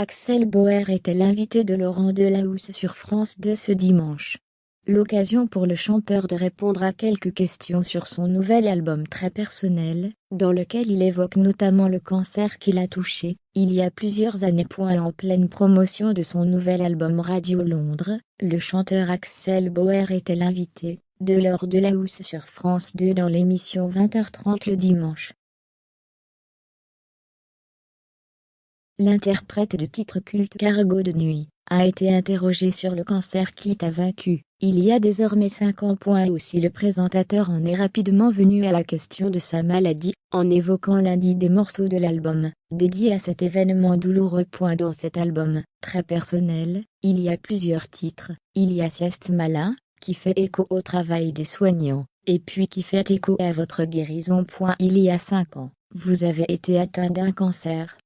Axel Bauer était l'invité de Laurent Delahousse sur France 2 ce dimanche. L'occasion pour le chanteur de répondre à quelques questions sur son nouvel album très personnel, dans lequel il évoque notamment le cancer qui l'a touché, il y a plusieurs années. En pleine promotion de son nouvel album Radio Londres, le chanteur Axel Bauer était l'invité de Laurent Delahousse sur France 2 dans l'émission 20h30 le dimanche. L'interprète de titre culte Cargo de nuit a été interrogé sur le cancer qui t'a vaincu, il y a désormais 5 ans. Aussi le présentateur en est rapidement venu à la question de sa maladie, en évoquant lundi des morceaux de l'album, dédié à cet événement douloureux. Dans cet album, très personnel, il y a plusieurs titres, il y a Sieste Malin, qui fait écho au travail des soignants, et puis qui fait écho à votre guérison. Il y a 5 ans, vous avez été atteint d'un cancer.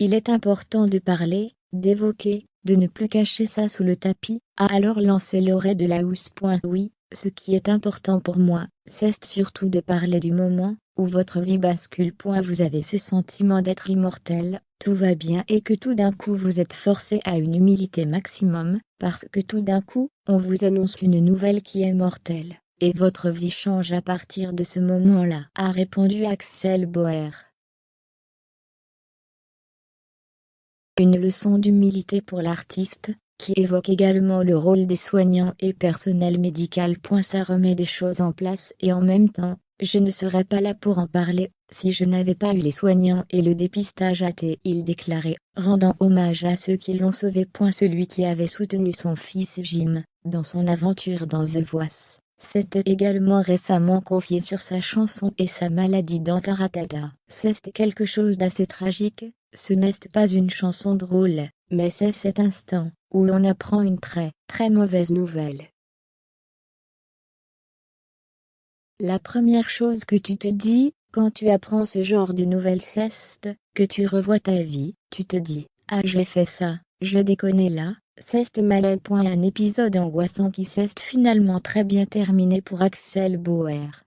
Il est important de parler, d'évoquer, de ne plus cacher ça sous le tapis, a alors lancé Laurent Delahousse. Oui, ce qui est important pour moi, c'est surtout de parler du moment où votre vie bascule. Vous avez ce sentiment d'être immortel, tout va bien et que tout d'un coup vous êtes forcé à une humilité maximum, parce que tout d'un coup, on vous annonce une nouvelle qui est mortelle, et votre vie change à partir de ce moment-là, a répondu Axel Bauer. Une leçon d'humilité pour l'artiste, qui évoque également le rôle des soignants et personnel médical. Ça remet des choses en place et en même temps, je ne serais pas là pour en parler, si je n'avais pas eu les soignants et le dépistage il déclarait, rendant hommage à ceux qui l'ont sauvé. Celui qui avait soutenu son fils Jim, dans son aventure dans The Voice, s'était également récemment confié sur sa chanson et sa maladie dans Taratata. C'est quelque chose d'assez tragique. Ce n'est pas une chanson drôle, mais c'est cet instant où on apprend une très, très mauvaise nouvelle. La première chose que tu te dis, quand tu apprends ce genre de nouvelle, c'est que tu revois ta vie, tu te dis, ah j'ai fait ça, je déconne là, c'est malin. Un épisode angoissant qui s'est finalement très bien terminé pour Axel Bauer.